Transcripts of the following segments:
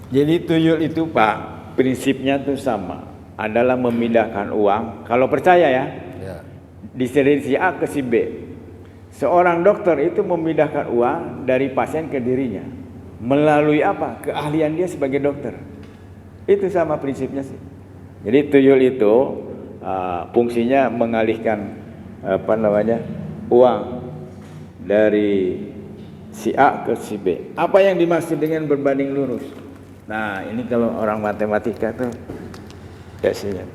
Jadi tuyul itu Pak, prinsipnya tuh sama, adalah memindahkan uang. Kalau percaya ya, dari si A ke si B. Seorang dokter itu memindahkan uang dari pasien ke dirinya. Melalui apa? Keahlian dia sebagai dokter. Itu sama prinsipnya sih. Jadi tuyul itu fungsinya mengalihkan uang dari si A ke si B. Apa yang dimaksud dengan berbanding lurus? Nah, ini kalau orang matematika tuh biasanya.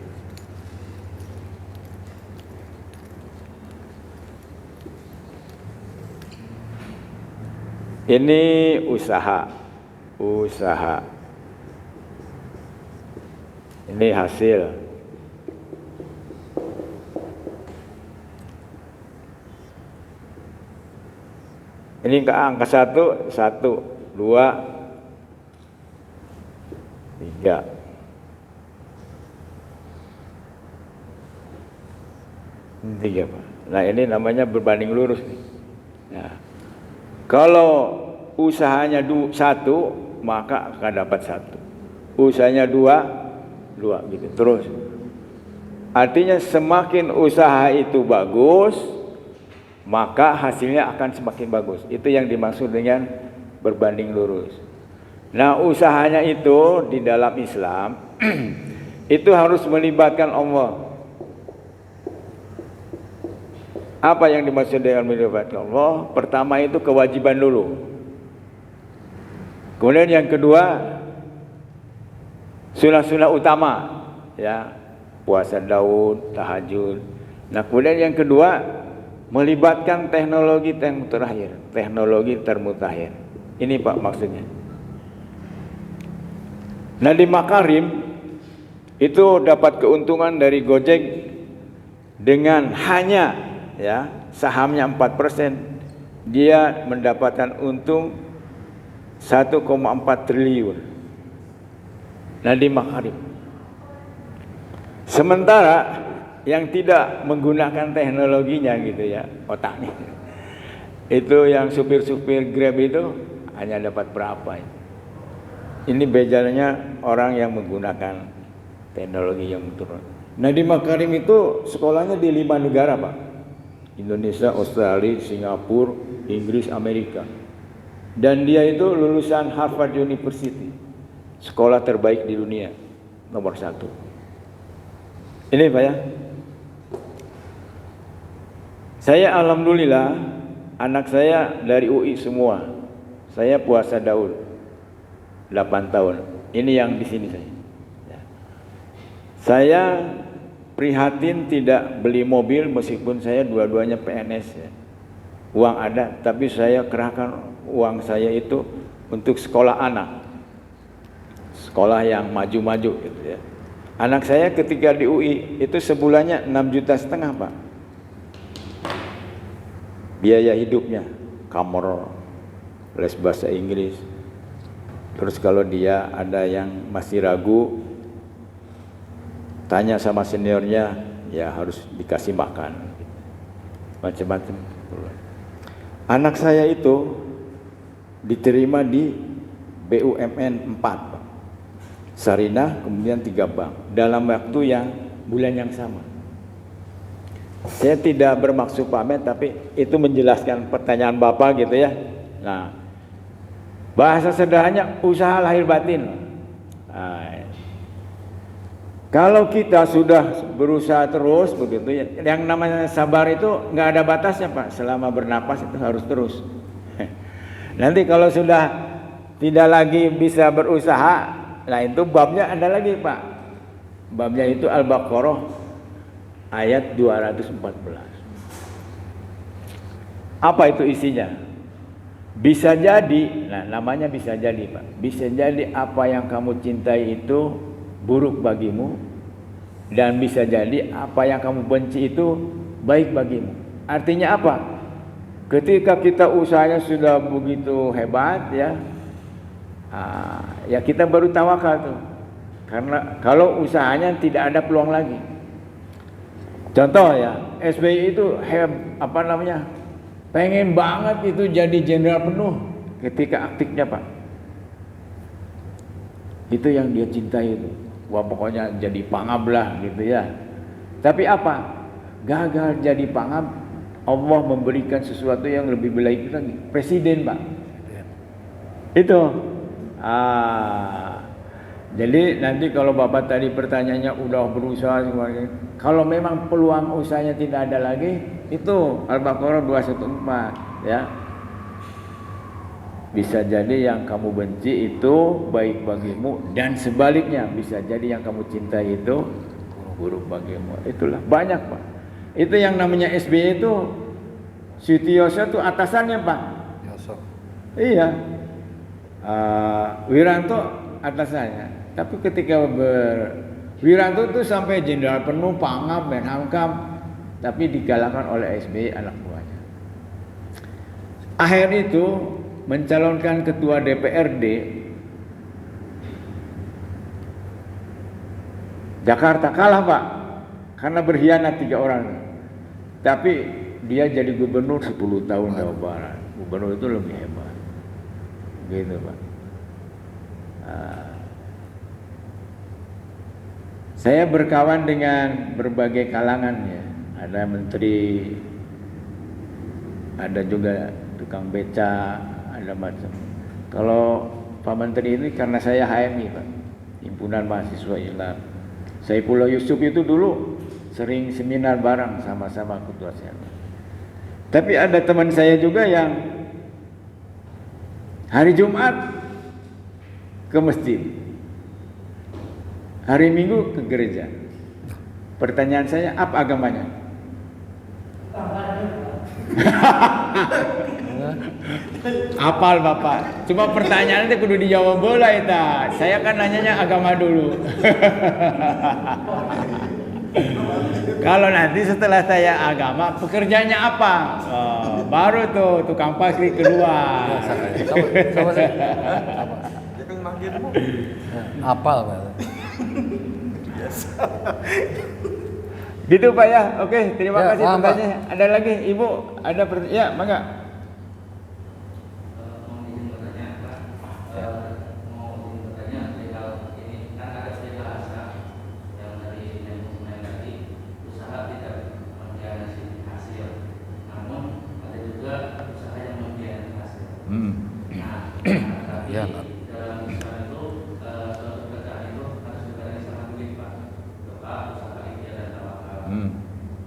Ini usaha. Ini hasil. Ini angka 1, 2, 3. Tiga Pak. Nah ini namanya berbanding lurus nih. Nah, kalau usahanya 1, maka akan dapat 1. Usahanya 2 gitu terus. Artinya semakin usaha itu bagus, maka hasilnya akan semakin bagus. Itu yang dimaksud dengan berbanding lurus. Nah, usahanya itu di dalam Islam itu harus melibatkan Allah. Apa yang dimaksud dengan melibatkan Allah? Pertama itu kewajiban dulu. Kemudian yang kedua, sunah-sunah utama, ya, puasa Daud, tahajud. Nah, kemudian yang kedua, melibatkan teknologi termutakhir. Ini Pak maksudnya. Nah, di Makarim itu dapat keuntungan dari Gojek dengan hanya sahamnya 4%, dia mendapatkan untung 1,4 triliun. Nah, di Makarim. Sementara yang tidak menggunakan teknologinya gitu ya, otaknya, itu yang supir-supir Grab itu hanya dapat berapa. Ini bedanya orang yang menggunakan teknologi yang turun. Nah, di Makarim itu sekolahnya di 5 negara Pak. Indonesia, Australia, Singapura, Inggris, Amerika. Dan dia itu lulusan Harvard University, sekolah terbaik di dunia, nomor 1. Ini Pak ya. Saya alhamdulillah anak saya dari UI semua. Saya puasa Daud 8 tahun. Ini yang di sini saya. Saya prihatin tidak beli mobil meskipun saya dua-duanya PNS ya. Uang ada, tapi saya kerahkan uang saya itu untuk sekolah anak. Sekolah yang maju-maju gitu ya. Anak saya ketika di UI itu sebulannya 6,5 juta Pak. Biaya hidupnya, kamar, les bahasa Inggris. Terus kalau dia ada yang masih ragu, tanya sama seniornya, ya harus dikasih makan. Macam-macam. Anak saya itu diterima di BUMN 4, Sarinah, kemudian 3 bank dalam waktu yang bulan yang sama. Saya tidak bermaksud pamer, tapi itu menjelaskan pertanyaan Bapak gitu ya. Nah, bahasa sederhananya usaha lahir batin. Nah, kalau kita sudah berusaha terus begitu ya, yang namanya sabar itu nggak ada batasnya Pak. Selama bernapas itu harus terus. Nanti kalau sudah tidak lagi bisa berusaha, nah itu babnya ada lagi Pak. Babnya itu Al-Baqarah ayat 214. Apa itu isinya? Bisa jadi, nah namanya bisa jadi Pak. Bisa jadi apa yang kamu cintai itu buruk bagimu, dan bisa jadi apa yang kamu benci itu baik bagimu. Artinya apa? Ketika kita usahanya sudah begitu hebat ya, ya kita baru tawakal tuh. Karena kalau usahanya tidak ada peluang lagi. Contoh ya, SBY itu pengen banget itu jadi jenderal penuh ketika aktifnya Pak. Itu yang dia cintai itu. Wah pokoknya jadi pangab lah gitu ya. Tapi apa? Gagal jadi pangab, Allah memberikan sesuatu yang lebih baik lagi. Presiden Pak. Itu. Jadi nanti kalau Bapak tadi pertanyaannya udah berusaha semuanya. Kalau memang peluang usahanya tidak ada lagi, itu Al-Baqarah 214 ya. Bisa jadi yang kamu benci itu baik bagimu, dan sebaliknya bisa jadi yang kamu cintai itu buruk bagimu. Itulah banyak Pak. Itu yang namanya SBY itu Sutioso itu atasannya Pak. Iya. Wiranto atasannya. Tapi ketika Wiranto itu sampai jenderal penuh, pangap, menangkap, tapi dikalahkan oleh SBY anak buahnya. Akhir itu mencalonkan ketua DPRD Jakarta, kalah Pak, karena berkhianat 3 orang. Tapi dia jadi gubernur 10 tahun Jawa Barat. Gubernur itu lebih hebat, gitu Pak. Saya berkawan dengan berbagai kalangan ya. Ada menteri, ada juga tukang beca, ada macam. Kalau Pak Menteri ini karena saya HMI Pak, Himpunan Mahasiswa Islam. Saifullah Yusuf itu dulu sering seminar bareng sama-sama ketua saya. Tapi ada teman saya juga yang hari Jumat ke masjid, hari Minggu ke gereja. Pertanyaan saya, apa agamanya? Apal Bapak. Cuma pertanyaannya kudu dijawab bola eta. Saya kan nanyanya agama dulu. Kalau nanti setelah saya agama, pekerjaannya apa? Baru tuh tukang pasri keluar. Apal Pak. Gitu Pak ya. Oke, terima kasih pertanyaannya. Ada lagi Ibu? Ada pertanyaan? Ya, mangga. Ya.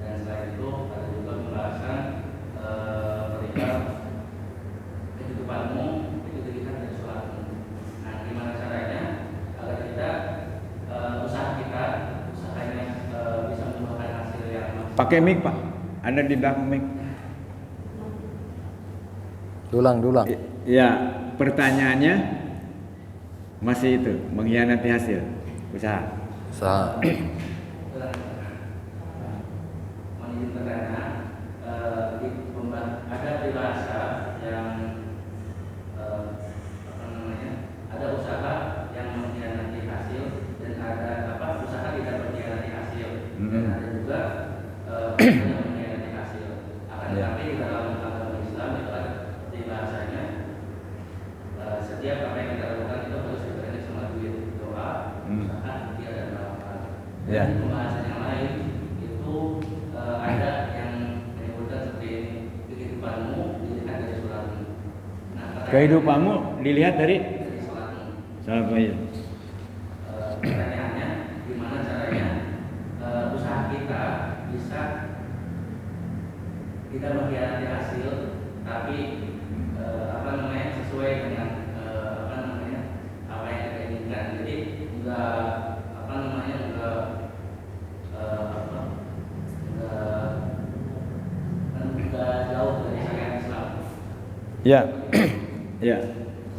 Dan selain itu ada juga pembahasan perihal kehidupanmu itu dilihat dari sholatmu. Nah, gimana caranya agar kita usahanya bisa membuahkan hasil yang pakai mic Pak. Ada di belakang mic. Dulang. Ya, pertanyaannya masih itu, mengkhianati hasil usaha. Ada peribahasa yang ada usaha yang mengkhianati hasil dan ada usaha tidak mengkhianati hasil dan ada juga yang mengkhianati hasil. Akan tetapi di dalam agama Islam itu ada peribahasanya, setiap apa yang kita lakukan itu harus dibarengi sama duit, doa, usaha, ikhtiar dan tawakal. Dan di pembahasan yang lain itu ada yang menyebutkan seperti ini, kehidupanmu dilihat dari sholatmu. Nah, Kehidupanmu dilihat dari sholatmu. sholatmu. Pertanyaannya, gimana caranya usaha kita bisa tidak mengkhianati hasil, tapi sesuai dengan apa yang kita inginkan. Jadi enggak jauh dari syariat Islam. Ya. Ya.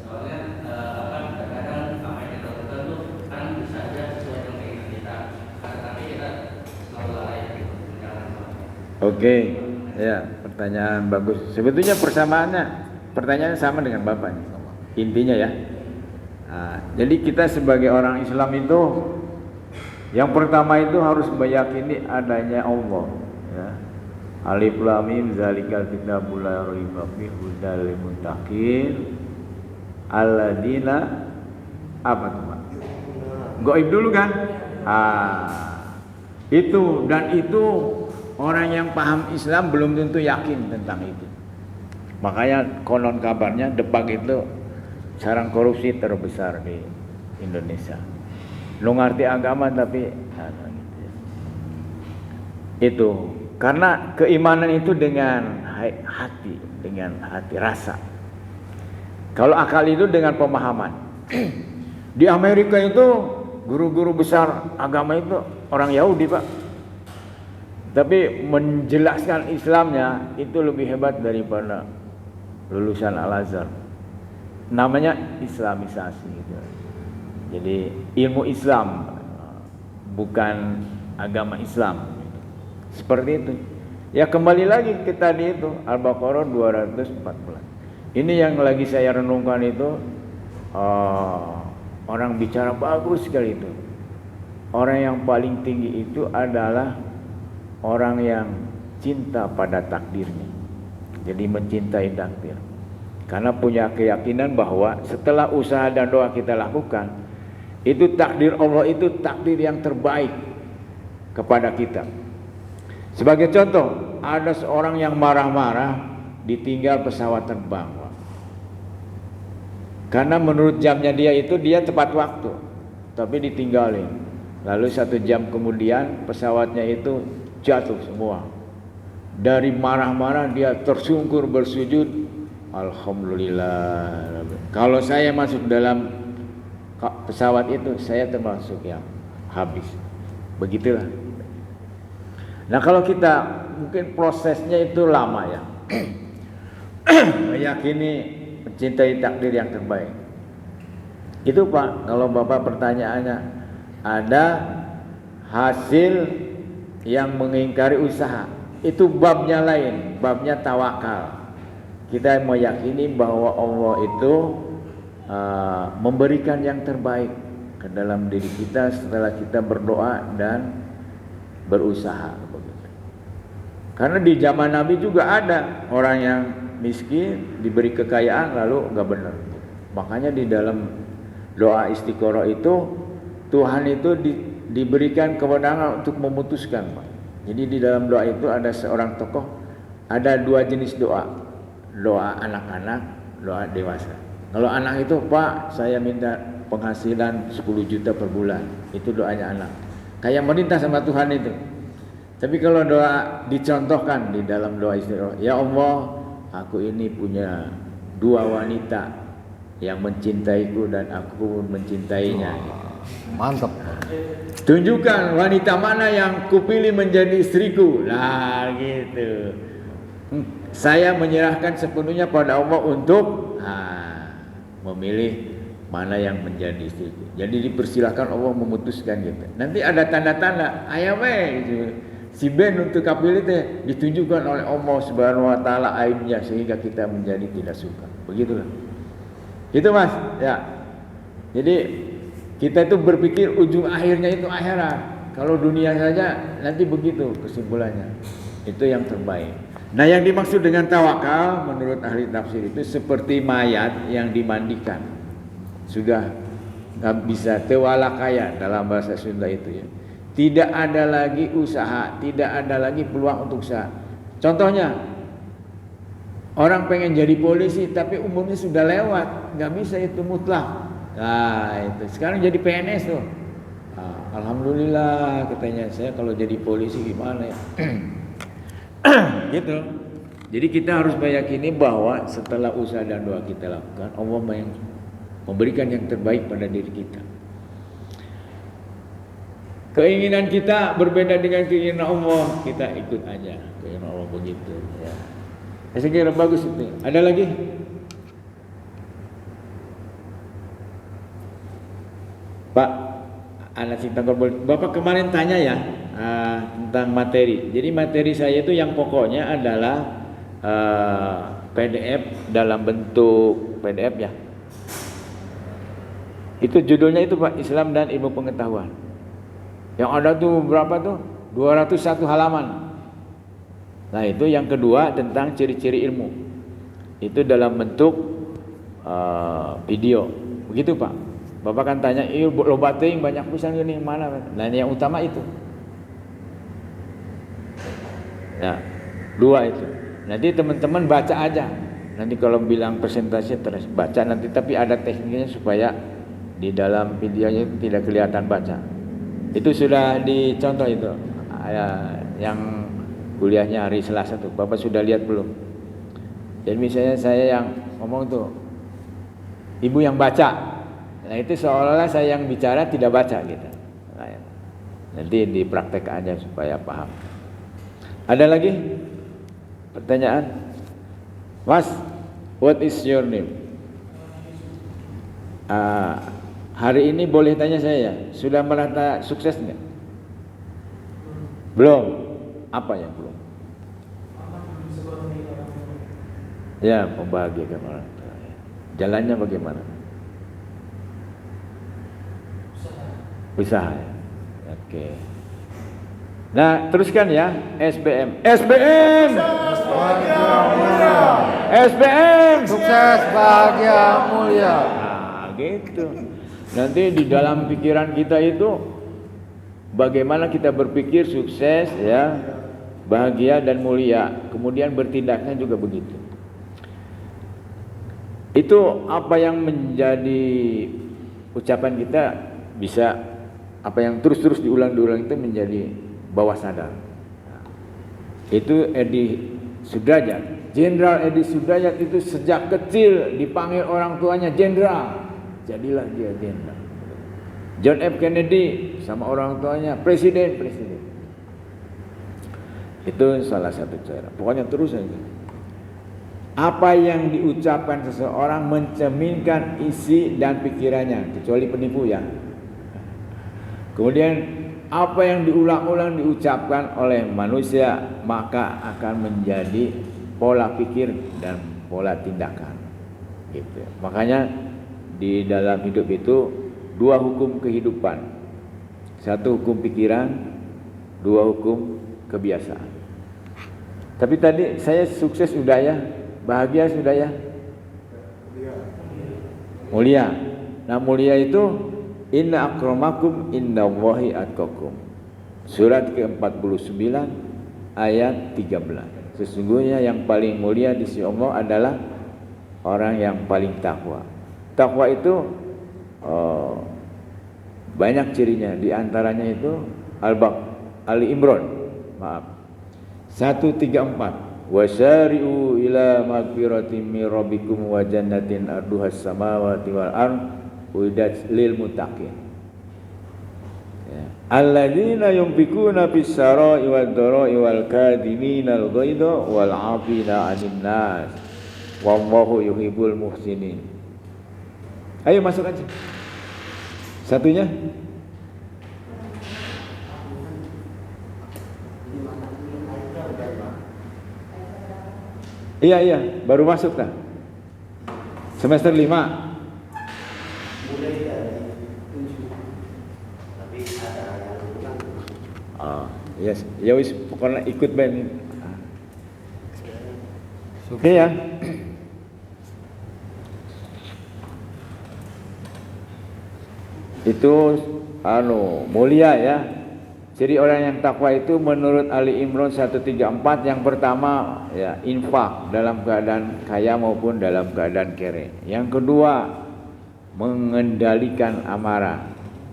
Soalnya kadang-kadang apa yang kita lakukan itu kan bisa aja sesuai dengan keinginan kita, tetapi kita selalu lalai gitu menjalankan sholat. Oke. Ya, pertanyaan bagus. Sebetulnya pertanyaannya sama dengan Bapak nih. Intinya ya. Nah, jadi kita sebagai orang Islam itu yang pertama itu harus meyakini adanya Allah, ya. Alif Lam Mim zalikal kitabul la raiba fihi hudal lil muttaqin alladzina apa tuh Pak? Gaib dulu kan? Itu, dan itu orang yang paham Islam belum tentu yakin tentang itu. Makanya konon kabarnya Depak itu sarang korupsi terbesar di Indonesia. Lu ngerti agama tapi itu karena keimanan itu dengan hati rasa. Kalau akal itu dengan pemahaman. Di Amerika itu guru-guru besar agama itu orang Yahudi, Pak. Tapi menjelaskan Islamnya itu lebih hebat daripada lulusan Al-Azhar. Namanya islamisasi gitu. Jadi ilmu Islam bukan agama Islam. Seperti itu. Ya kembali lagi ke tadi itu Al-Baqarah 214. Ini yang lagi saya renungkan itu orang bicara bagus sekali itu. Orang yang paling tinggi itu adalah orang yang cinta pada takdirnya. Jadi mencintai takdir. Karena punya keyakinan bahwa setelah usaha dan doa kita lakukan, itu takdir Allah itu takdir yang terbaik kepada kita. Sebagai contoh, ada seorang yang marah-marah ditinggal pesawat terbang. Karena menurut jamnya dia tepat waktu, tapi ditinggalin. Lalu 1 jam kemudian pesawatnya itu jatuh semua. Dari marah-marah dia tersungkur bersujud, alhamdulillah. Kalau saya masuk dalam pesawat itu, saya termasuk yang habis. Begitulah. Nah kalau kita mungkin prosesnya itu lama ya. Meyakini mencintai takdir yang terbaik. Itu Pak, kalau Bapak pertanyaannya, ada hasil yang mengingkari usaha. Itu babnya lain, babnya tawakal. Kita meyakini bahwa Allah itu memberikan yang terbaik ke dalam diri kita setelah kita berdoa dan berusaha. Karena di zaman Nabi juga ada orang yang miskin diberi kekayaan lalu nggak benar. Makanya di dalam doa istiqoroh itu Tuhan itu diberikan kewenangan untuk memutuskan, Pak. Jadi di dalam doa itu ada seorang tokoh, ada 2 jenis doa. Doa anak-anak, doa dewasa. Kalau anak itu, Pak, saya minta penghasilan 10 juta per bulan. Itu doanya anak. Kayak meminta sama Tuhan itu. Tapi kalau doa dicontohkan di dalam doa istiqoroh, ya Allah, aku ini punya 2 wanita yang mencintaiku dan aku pun mencintainya. Mantap. Tunjukkan wanita mana yang kupilih menjadi istriku. Lah gitu. Saya menyerahkan sepenuhnya pada Allah untuk memilih mana yang menjadi istriku. Jadi dipersilahkan Allah memutuskan gitu. Nanti ada tanda-tanda, ayo gitu. Si Ben untuk kapil itu ditunjukkan oleh Allah Subhanahu wa taala aibnya sehingga kita menjadi tidak suka. Begitulah. Itu Mas, ya. Jadi kita itu berpikir ujung akhirnya itu akhirat. Kalau dunia saja nanti begitu kesimpulannya. Itu yang terbaik. Nah, yang dimaksud dengan tawakal menurut ahli tafsir itu seperti mayat yang dimandikan. Sudah nggak bisa tewalakaya dalam bahasa Sunda itu ya. Tidak ada lagi usaha, tidak ada lagi peluang untuk usaha. Contohnya, orang pengen jadi polisi tapi umurnya sudah lewat, nggak bisa itu mutlak. Nah itu, sekarang jadi PNS tuh. Alhamdulillah katanya, saya kalau jadi polisi gimana ya? Gitu. Jadi kita harus meyakini bahwa setelah usaha dan doa kita lakukan, Allah memberikan yang terbaik pada diri kita. Keinginan kita berbeda dengan keinginan Allah, kita ikut aja keinginan Allah begitu. Ya. Saya kira bagus itu. Ada lagi? Pak, anak cinta korban. Bapak kemarin tanya ya tentang materi. Jadi materi saya itu yang pokoknya adalah PDF dalam bentuk PDF ya. Itu judulnya itu Pak, Islam dan Ilmu Pengetahuan. Yang ada tuh berapa tuh? 201 halaman. Nah itu yang kedua tentang ciri-ciri ilmu. Itu dalam bentuk video. Begitu Pak. Bapak kan tanya, iya loba teuing banyak pisan gini mana? Nah, yang utama itu. Nah, 2 itu. Nanti teman-teman baca aja. Nanti kalau bilang presentasi terus baca nanti, tapi ada tekniknya supaya di dalam videonya itu tidak kelihatan baca. Itu sudah dicontoh itu. Yang kuliahnya hari Selasa tuh. Bapak sudah lihat belum? Jadi misalnya saya yang ngomong tuh, ibu yang baca. Nah itu seolah-olah saya yang bicara tidak baca gitu. Nah, nanti dipraktek aja supaya paham. Ada lagi pertanyaan? Mas, what is your name? Hari ini boleh tanya saya, sudah merasa sukses nggak? Belum. Apa yang belum? Ya, membahagiakan orang tua. Jalannya bagaimana? Usaha ya. Oke. Nah, teruskan ya. SBM. SBM. SBM. Sukses, bahagia, mulia. Nah, gitu. Nanti di dalam pikiran kita itu bagaimana kita berpikir sukses ya, bahagia dan mulia. Kemudian bertindaknya juga begitu. Itu apa yang menjadi ucapan kita bisa apa yang terus-terus diulang-ulang itu menjadi bawah sadar. Itu Edi Sudrajat, Jenderal Edi Sudrajat itu sejak kecil dipanggil orang tuanya jenderal, jadilah dia jenderal. John F. Kennedy sama orang tuanya presiden. Itu salah satu cara. Pokoknya terus aja. Apa yang diucapkan seseorang mencerminkan isi dan pikirannya, kecuali penipu ya. Kemudian apa yang diulang-ulang diucapkan oleh manusia maka akan menjadi pola pikir dan pola tindakan. Gitu. Makanya di dalam hidup itu 2 hukum kehidupan. 1 hukum pikiran, 2 hukum kebiasaan. Tapi tadi saya sukses sudah ya, bahagia sudah ya. Mulia. Nah, mulia itu inna akramakum indallahi atqakum. Surat ke-49 ayat 13. Sesungguhnya yang paling mulia di sisi Allah adalah orang yang paling takwa. Takwa itu banyak cirinya, di antaranya itu Ali Imran, 134. Wasari'u ila magfiratin min rabbikum wa jannatin arduhas samawati wal ardh uiddat lil muttaqin. Alladzina yunfikuna fis sarai wad dharai wal kadhimina al ghaidha wal 'afina 'anil nas wallahu yuhibbul muhsinin. Ayo masuk aja. Satunya Iya, baru masuk kan? Semester 5. Mulai dari 7. Tapi ada yang kurang. Yes. Ya wis pokoknya ikut ben. Oke ya. Itu mulia ya. Jadi orang yang takwa itu menurut Ali Imran 134 yang pertama ya infak dalam keadaan kaya maupun dalam keadaan kere. Yang kedua mengendalikan amarah.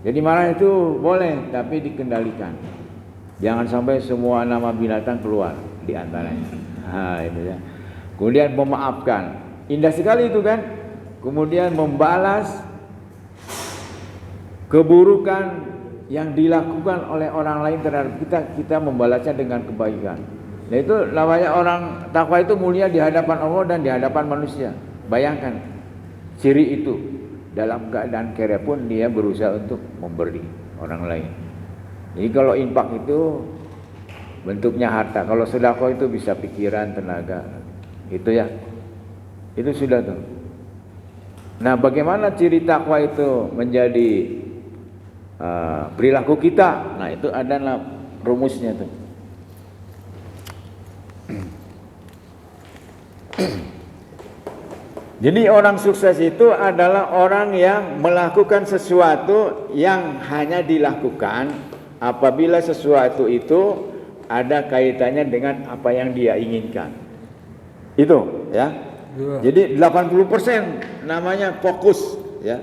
Jadi marah itu boleh tapi dikendalikan. Jangan sampai semua nama binatang keluar di antaranya. Nah, itu ya. Kemudian memaafkan. Indah sekali itu kan. Kemudian membalas keburukan yang dilakukan oleh orang lain terhadap kita membalasnya dengan kebaikan. Nah itu namanya orang takwa itu mulia di hadapan Allah dan di hadapan manusia. Bayangkan ciri itu dalam keadaan kere pun dia berusaha untuk memberi orang lain. Jadi kalau infak itu bentuknya harta, kalau sedekah itu bisa pikiran, tenaga. Itu ya. Itu sudah tuh. Nah, bagaimana ciri takwa itu menjadi perilaku kita? Nah, itu adalah rumusnya tuh. Jadi orang sukses itu adalah orang yang melakukan sesuatu yang hanya dilakukan apabila sesuatu itu ada kaitannya dengan apa yang dia inginkan. Itu ya. Jadi 80% namanya fokus ya.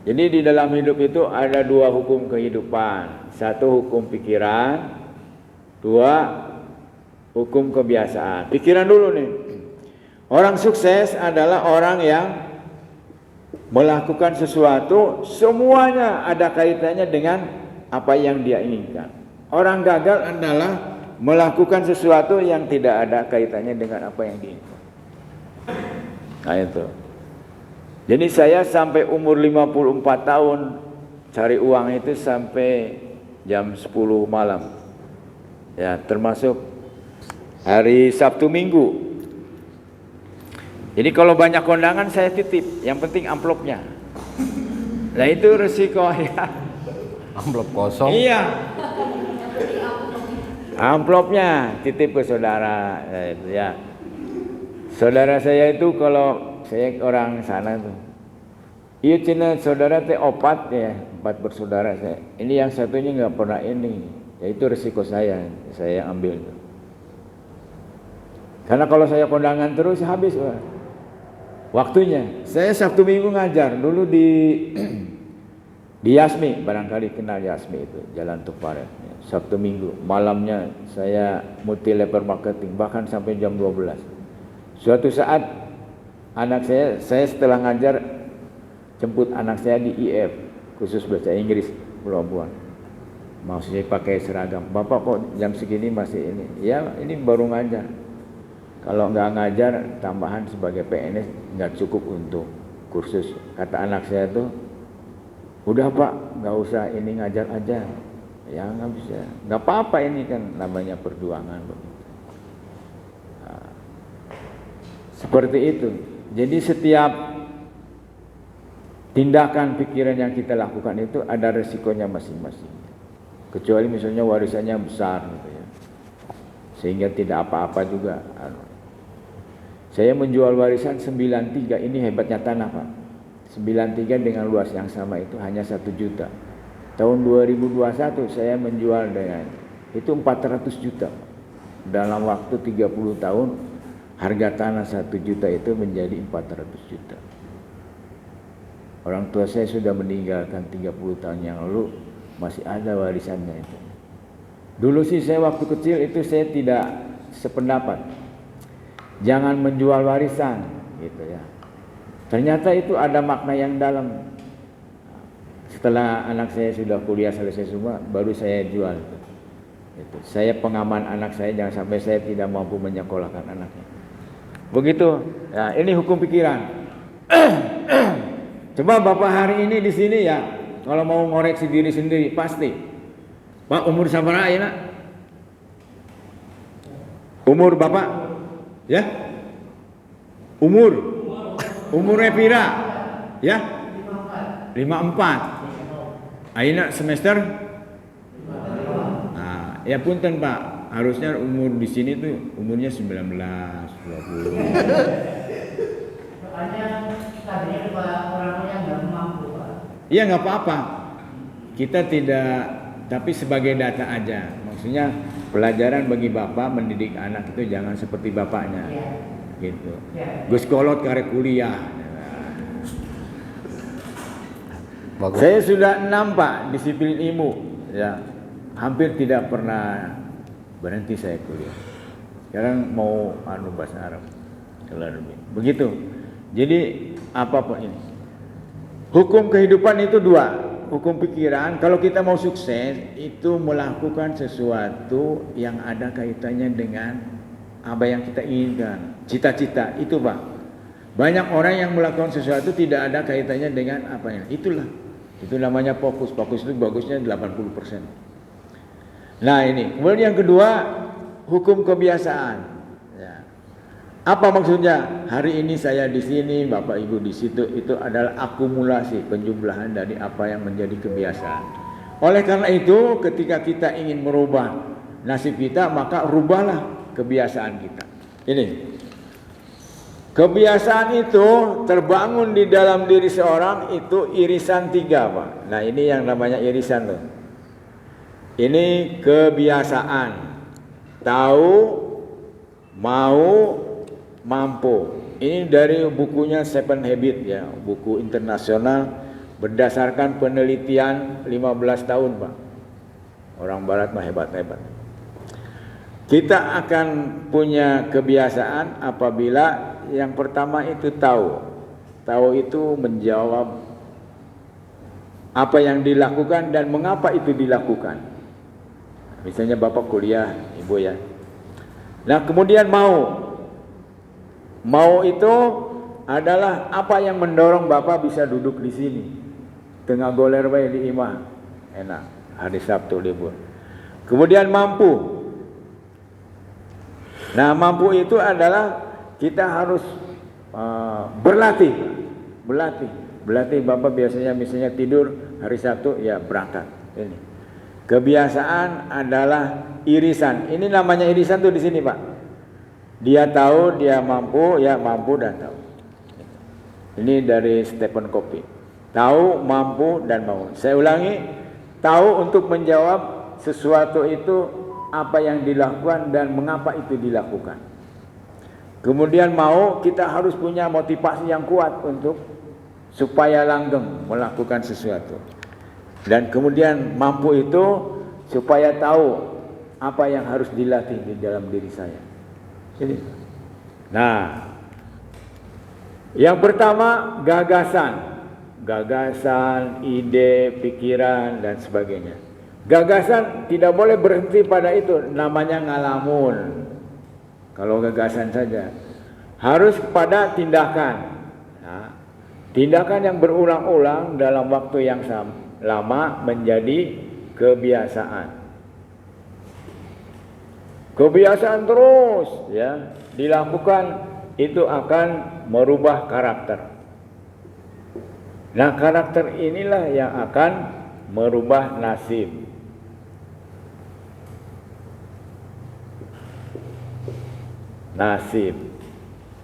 Jadi di dalam hidup itu ada dua hukum kehidupan. Satu hukum pikiran, dua hukum kebiasaan. Pikiran dulu nih. Orang sukses adalah orang yang melakukan sesuatu semuanya ada kaitannya dengan apa yang dia inginkan. Orang gagal adalah melakukan sesuatu yang tidak ada kaitannya dengan apa yang diinginkan. Nah itu. Jadi saya sampai umur 54 tahun cari uang itu sampai jam 10 malam. Ya, termasuk hari Sabtu Minggu. Jadi kalau banyak kondangan saya titip, yang penting amplopnya. Nah itu resiko ya. Amplop kosong. Iya. Amplopnya titip ke saudara ya. Saudara saya itu kalau saya orang sana tuh. Iya cina saudara teh opat ya, 4 bersaudara saya. Ini yang satunya nggak pernah ini. Ya itu resiko saya ambil. Karena kalau saya kondangan terus habis waktunya. Saya Sabtu Minggu ngajar dulu di Yasmi, barangkali kenal Yasmi itu, Jalan Tuparet. Sabtu Minggu malamnya saya multi level marketing bahkan sampai jam 12. Suatu saat anak saya setelah ngajar jemput anak saya di IF khusus bahasa Inggris Pelabuhan. Mau saya pakai seragam. Bapak kok jam segini masih ini? Ya ini baru ngajar. Kalau nggak ngajar tambahan sebagai PNS nggak cukup untuk kursus. Kata anak saya tuh, udah Pak nggak usah ini ngajar aja. Ya nggak bisa. Nggak apa-apa ini kan namanya perjuangan. Nah, seperti itu. Jadi setiap tindakan pikiran yang kita lakukan itu ada resikonya masing-masing. Kecuali misalnya warisannya besar gitu ya. Sehingga tidak apa-apa juga. Saya menjual warisan 93, ini hebatnya tanah Pak. 93 dengan luas yang sama itu hanya 1 juta. Tahun 2021 saya menjual dengan itu 400 juta. Dalam waktu 30 tahun harga tanah 1 juta itu menjadi 400 juta. Orang tua saya sudah meninggalkan 30 tahun yang lalu, masih ada warisannya itu. Dulu sih saya waktu kecil itu saya tidak sependapat. Jangan menjual warisan gitu ya. Ternyata itu ada makna yang dalam. Setelah anak saya sudah kuliah selesai semua, baru saya jual itu. Saya pengaman anak saya jangan sampai saya tidak mampu menyekolahkan anaknya. Begitu. Ya, ini hukum pikiran. Coba Bapak hari ini di sini ya, kalau mau ngoreksi diri sendiri pasti. Pak umur sabaraha ya nak? Umur Bapak? Ya? Umurnya pira? Ya? 54. Ayeuna semester? Nah, ya punten Pak, harusnya umur di sini tuh umurnya 19, 20. Soalnya tadinya orang yang nggak mampu Pak. Iya nggak apa-apa. Kita tidak, tapi sebagai data aja. Maksudnya pelajaran bagi bapak mendidik anak itu jangan seperti bapaknya, gitu. Gus kolot karek kuliah. Bagus. Saya sudah 6 Pak disiplin ilmu, ya hampir tidak pernah berhenti saya kuliah. Sekarang mau bahasa Arab, begitu. Jadi apapun ini, hukum kehidupan itu 2. Hukum pikiran, kalau kita mau sukses itu melakukan sesuatu yang ada kaitannya dengan apa yang kita inginkan. Cita-cita itu Pak. Banyak orang yang melakukan sesuatu tidak ada kaitannya dengan apanya. Itulah. Itu namanya fokus. Fokus itu bagusnya 80%. Nah ini. Kemudian yang kedua, hukum kebiasaan. Apa maksudnya? Hari ini saya di sini, Bapak Ibu di situ, itu adalah akumulasi penjumlahan dari apa yang menjadi kebiasaan. Oleh karena itu, ketika kita ingin merubah nasib kita, maka rubahlah kebiasaan kita. Ini. Kebiasaan itu terbangun di dalam diri seorang itu irisan 3, Pak. Nah, ini yang namanya irisan loh. Ini kebiasaan. Tahu, mau, mampu. Ini dari bukunya Seven Habits ya, buku internasional berdasarkan penelitian 15 tahun, Pak. Orang barat mah hebat-hebat. Kita akan punya kebiasaan apabila yang pertama itu tahu. Tahu itu menjawab apa yang dilakukan dan mengapa itu dilakukan. Misalnya Bapak kuliah, Ibu ya. Nah, kemudian mau. Mau itu adalah apa yang mendorong Bapak bisa duduk di sini. Tengah goler bae di imah. Enak, hari Sabtu libur. Kemudian mampu. Nah, mampu itu adalah kita harus berlatih. Berlatih Bapak biasanya misalnya tidur hari Sabtu ya berangkat. Ini. Kebiasaan adalah irisan. Ini namanya irisan tuh di sini, Pak. Dia tahu, dia mampu, ya mampu dan tahu. Ini dari Stephen Covey. Tahu, mampu dan mau. Saya ulangi, tahu untuk menjawab sesuatu itu apa yang dilakukan dan mengapa itu dilakukan. Kemudian mau, kita harus punya motivasi yang kuat untuk supaya langgeng melakukan sesuatu. Dan kemudian mampu itu supaya tahu apa yang harus dilatih di dalam diri saya. Jadi, nah, yang pertama gagasan, ide, pikiran dan sebagainya. Gagasan tidak boleh berhenti pada itu, namanya ngalamun. Kalau gagasan saja, harus pada tindakan. Nah, tindakan yang berulang-ulang dalam waktu yang lama menjadi kebiasaan. Kebiasaan terus ya dilakukan, itu akan merubah karakter. Nah, karakter inilah yang akan merubah nasib.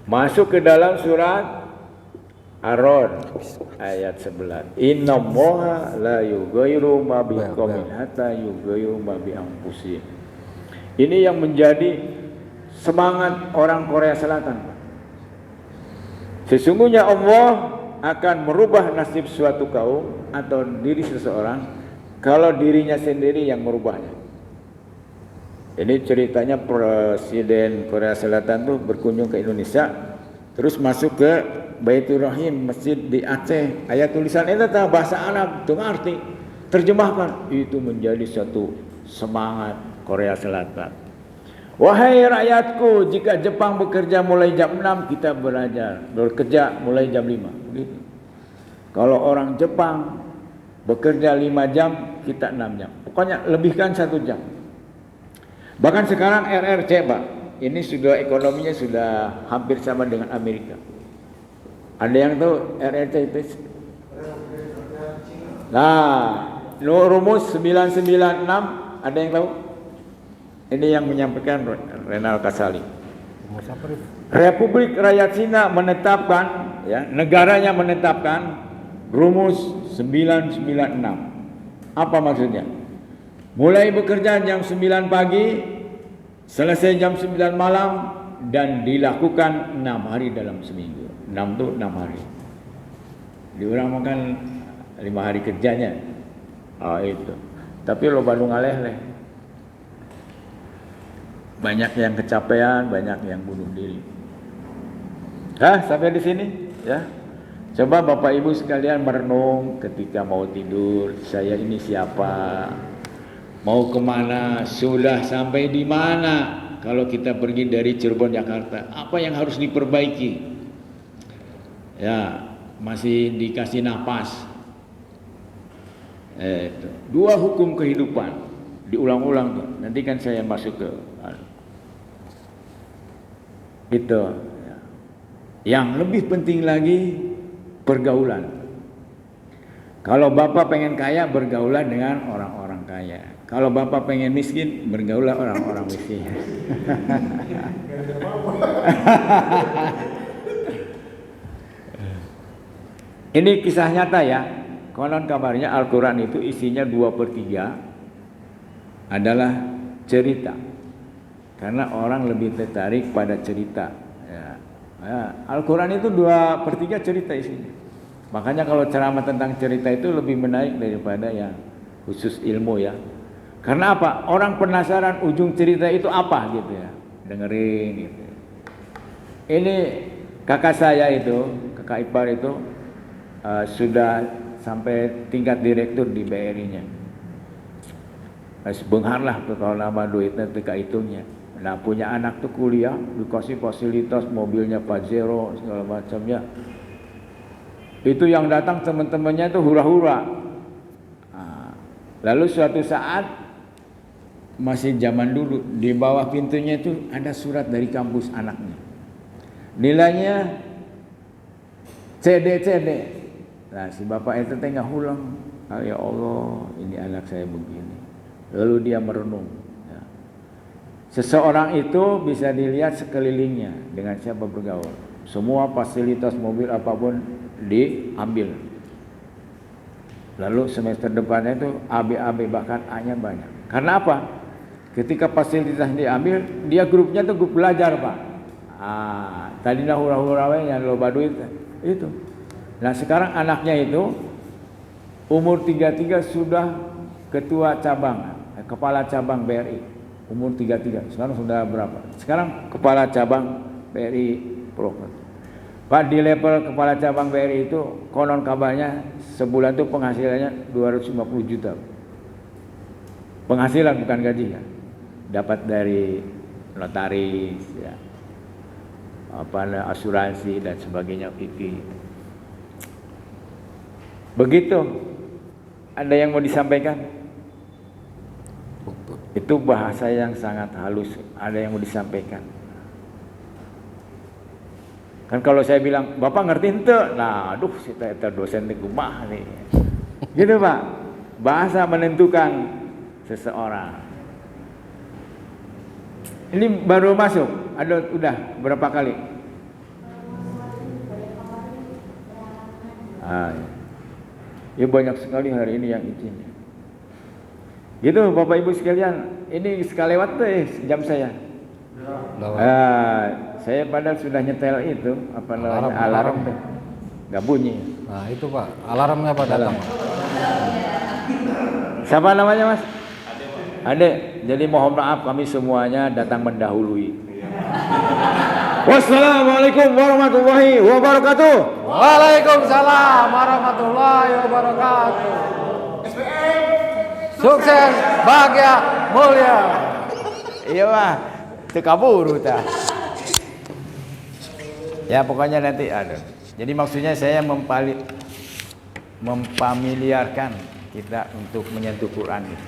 Masuk ke dalam surat Ar-Rod ayat 11. Innallaha la yughayyiru ma biqaumin hatta yughayyiru ma bi anfusihim. Ini yang menjadi semangat orang Korea Selatan. Sesungguhnya Allah akan merubah nasib suatu kaum atau diri seseorang kalau dirinya sendiri yang merubahnya. Ini ceritanya Presiden Korea Selatan tuh berkunjung ke Indonesia, terus masuk ke Baitur Rahim, masjid di Aceh. Ayat tulisan itu bahasa Arab, itu ngerti. Terjemahkan, itu menjadi suatu semangat Korea Selatan. Wahai rakyatku, jika Jepang bekerja mulai jam 6, kita bekerja mulai jam 5. Begitu. Kalau orang Jepang bekerja 5 jam, kita 6 jam. Pokoknya lebihkan 1 jam. Bahkan sekarang RRC, Pak, ini sudah ekonominya sudah hampir sama dengan Amerika. Ada yang tahu RRC itu? Nah, rumus 996, ada yang tahu? Ini yang menyampaikan Renal Kasali. Republik Rakyat Cina menetapkan, ya, negaranya menetapkan rumus 996. Apa maksudnya? Mulai bekerja jam 9 pagi, selesai jam 9 malam, dan dilakukan 6 hari dalam seminggu. 6 itu 6 hari. Diurang makan 5 hari kerjanya. Itu. Tapi lo baru ngaleh-leh. Banyak yang kecapean, banyak yang bunuh diri. Sampai di sini, ya. Coba Bapak Ibu sekalian merenung ketika mau tidur, saya ini siapa? Mau kemana? Sudah sampai di mana? Kalau kita pergi dari Cirebon Jakarta, apa yang harus diperbaiki? Ya, masih dikasih napas. Itu. 2 hukum kehidupan diulang-ulang tuh. Nanti kan saya masuk ke itu. Yang lebih penting lagi pergaulan. Kalau Bapak pengen kaya, bergaulah dengan orang-orang kaya. Kalau Bapak pengen miskin, bergaulah orang-orang miskin. Ini kisah nyata ya. Konon kabarnya Al-Quran itu isinya 2/3 adalah cerita. Karena orang lebih tertarik pada cerita. Ya. Al-Quran itu 2/3 cerita isinya. Makanya kalau ceramah tentang cerita itu lebih menarik daripada yang khusus ilmu ya. Karena apa? Orang penasaran ujung cerita itu apa gitu ya. Dengerin gitu. Ini kakak saya itu, kakak ipar itu sudah sampai tingkat direktur di BRI-nya. Sebenghar lah tuh kalau nama duitnya tika hitungnya. Nah punya anak tuh kuliah, dikasih fasilitas mobilnya Pajero segala macamnya. Itu yang datang teman-temannya itu hura-hura. Lalu suatu saat masih zaman dulu di bawah pintunya itu ada surat dari kampus anaknya. Nilainya CD. Nah si bapak itu tengah ulang, ya Allah ini anak saya begini. Lalu dia merenung. Ya. Seseorang itu bisa dilihat sekelilingnya dengan siapa bergaul. Semua fasilitas mobil apapun diambil. Lalu semester depannya itu AB bahkan A-nya banyak. Karena apa? Ketika fasilitas diambil, dia grupnya tuh grup belajar Pak. Tadinya hura-hura yang loba duit itu. Nah sekarang anaknya itu umur 33 sudah ketua cabang, kepala cabang BRI. Umur 33, sekarang sudah berapa? Sekarang kepala cabang BRI Purwokerto. Pak di level kepala cabang BRI itu konon kabarnya sebulan itu penghasilannya 250 juta. Penghasilan bukan gaji ya. Dapat dari notaris ya. Asuransi dan sebagainya PP. Begitu. Ada yang mau disampaikan? Itu bahasa yang sangat halus. Ada yang mau disampaikan? Kan kalau saya bilang, Bapak ngerti ente? Nah, aduh, kita dosen di rumah nih. Gitu Pak. Bahasa menentukan seseorang. Ini baru masuk. Ada udah berapa kali? Ya banyak sekali hari ini yang izin. Gitu Bapak Ibu sekalian. Ini sekalewat jam saya. Saya padahal sudah nyetel itu apa namanya alarm tuh nggak bunyi. Nah itu Pak, alarmnya Pak datang. Siapa namanya Mas? Ade. Jadi mohon maaf kami semuanya datang mendahului. Wassalamualaikum warahmatullahi wabarakatuh. Waalaikumsalam warahmatullahi wabarakatuh. Sukses, bahagia, mulia. Iya Pak, itu kabur ta. Ya pokoknya nanti ada. Jadi maksudnya saya memfamiliarkan kita untuk menyentuh Quran itu.